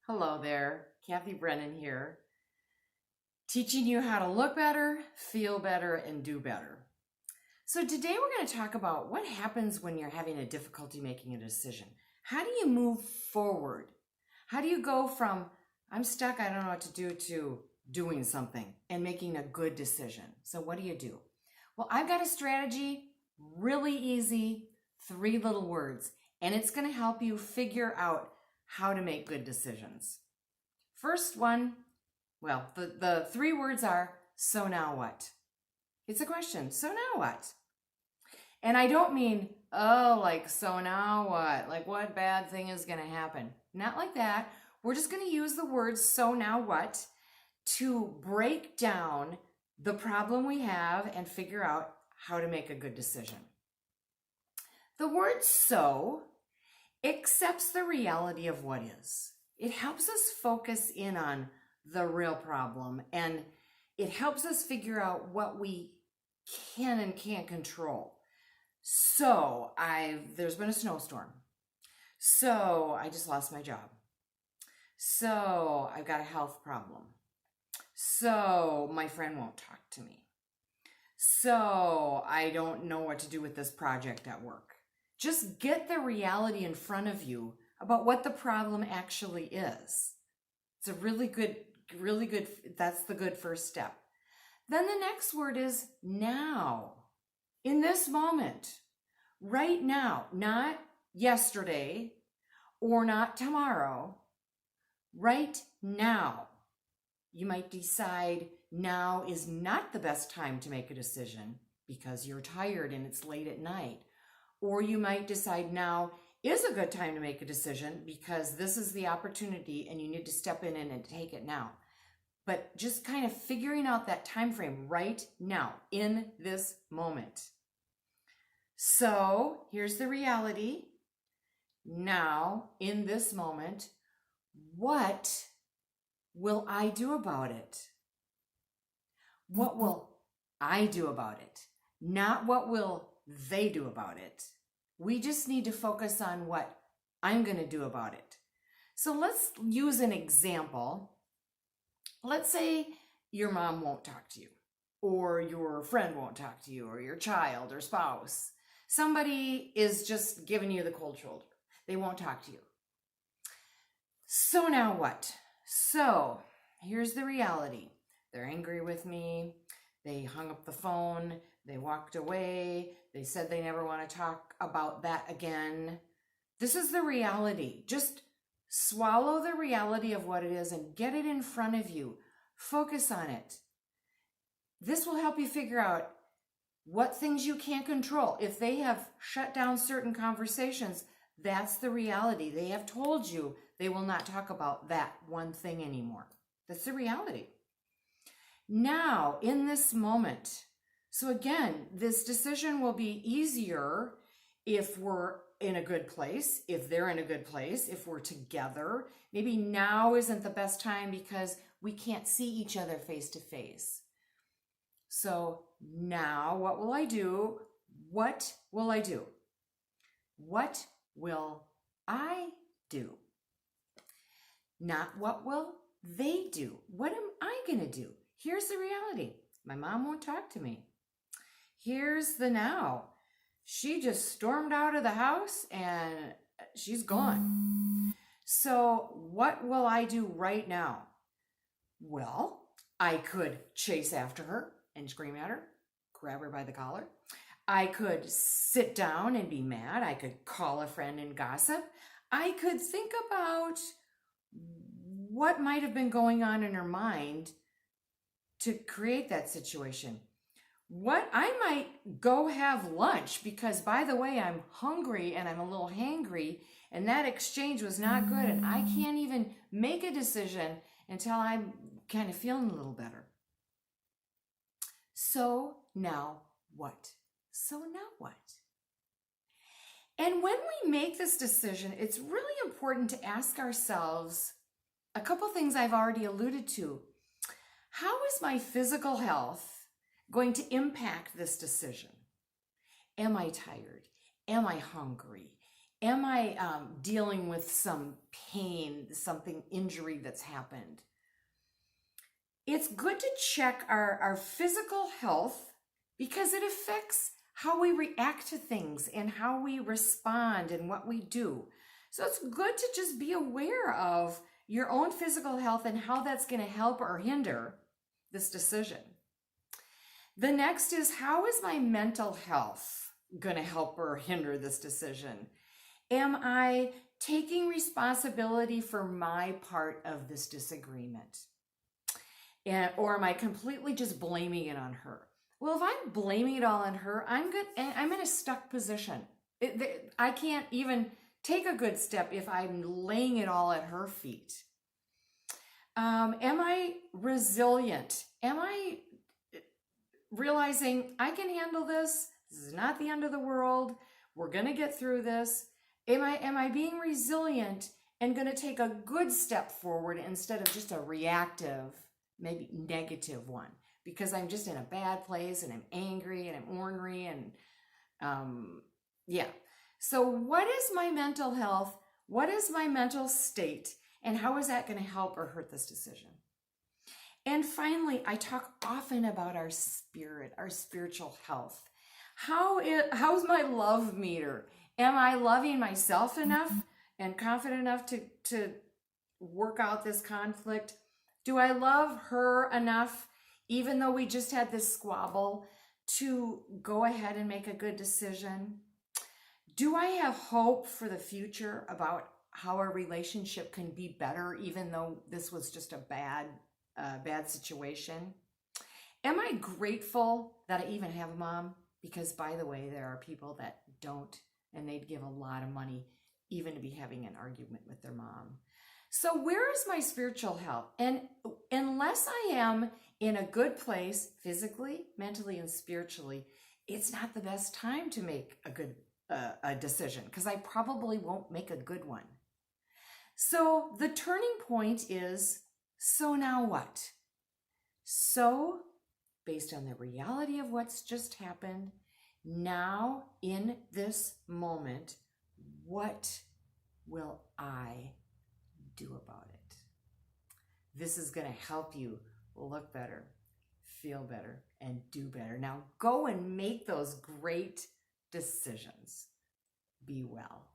Hello there, Kathy Brennan here, teaching you how to look better, feel better, and do better. So today we're going to talk about what happens when you're having a difficulty making a decision. How do you move forward? How do you go from, I'm stuck, I don't know what to do, to doing something and making a good decision? So what do? Well, I've got a strategy, really easy, 3 little words, and it's going to help you figure out how to make good decisions. First one, well, the 3 words are, so now what? It's a question, so now what? And I don't mean, like, so now what? Like, what bad thing is going to happen? Not like that. We're just going to use the words, so now what, to break down the problem we have and figure out how to make a good decision. The word so accepts the reality of what is. It helps us focus in on the real problem, and it helps us figure out what we can and can't control. So there's been a snowstorm. So I just lost my job. So I've got a health problem. So my friend won't talk to me. So I don't know what to do with this project at work. Just get the reality in front of you about what the problem actually is. It's a really good, that's the good first step. Then the next word is now. In this moment, right now, not yesterday or not tomorrow, right now. You might decide now is not the best time to make a decision because you're tired and it's late at night. Or you might decide now is a good time to make a decision because this is the opportunity and you need to step in and take it now. But just kind of figuring out that time frame right now in this moment. So here's the reality. Now, in this moment, what will I do about it? What will I do about it? Not what will they do about it. We just need to focus on what I'm going to do about it. So let's use an example. Let's say your mom won't talk to you, or your friend won't talk to you, or your child or spouse. Somebody is just giving you the cold shoulder. They won't talk to you. So now what? So here's the reality. They're angry with me. They hung up the phone. They walked away. They said they never want to talk about that again. This is the reality. Just swallow the reality of what it is and get it in front of you. Focus on it. This will help you figure out what things you can't control. If they have shut down certain conversations, that's the reality. They have told you they will not talk about that one thing anymore. That's the reality. Now, in this moment, so again, this decision will be easier if we're in a good place, if they're in a good place, if we're together. Maybe now isn't the best time because we can't see each other face to face. So now what will I do? What will I do? What will I do? Not what will they do? What am I going to do? Here's the reality. My mom won't talk to me. Here's the now. She just stormed out of the house and she's gone. So what will I do right now? Well, I could chase after her and scream at her, grab her by the collar. I could sit down and be mad. I could call a friend and gossip. I could think about what might have been going on in her mind to create that situation. What I might go have lunch because, by the way, I'm hungry and I'm a little hangry and that exchange was not good and I can't even make a decision until I'm kind of feeling a little better. So now what? So now what? And when we make this decision, it's really important to ask ourselves a couple things I've already alluded to. How is my physical health going to impact this decision? Am I tired? Am I hungry? Am I dealing with some pain, something injury that's happened? It's good to check our physical health because it affects how we react to things and how we respond and what we do. So it's good to just be aware of your own physical health and how that's going to help or hinder this decision. The next is, how is my mental health going to help or hinder this decision? Am I taking responsibility for my part of this disagreement? Or am I completely just blaming it on her? Well, if I'm blaming it all on her, I'm in a stuck position. I can't even take a good step if I'm laying it all at her feet. Am I resilient? Am I realizing I can handle this? This is not the end of the world. We're going to get through this. Am I being resilient and going to take a good step forward instead of just a reactive, maybe negative one? Because I'm just in a bad place and I'm angry and I'm ornery and yeah. So what is my mental health? What is my mental state? And how is that going to help or hurt this decision? And finally, I talk often about our spirit, our spiritual health. How's my love meter? Am I loving myself enough and confident enough to work out this conflict? Do I love her enough, even though we just had this squabble, to go ahead and make a good decision? Do I have hope for the future about how our relationship can be better, even though this was just a bad situation? Am I grateful that I even have a mom? Because, by the way, there are people that don't, and they'd give a lot of money even to be having an argument with their mom. So where is my spiritual health? And unless I am in a good place physically, mentally, and spiritually, it's not the best time to make a good a decision, because I probably won't make a good one. So the turning point is, so now what? So based on the reality of what's just happened, now in this moment, what will I do about it? This is going to help you look better, feel better, and do better. Now go and make those great decisions. Be well.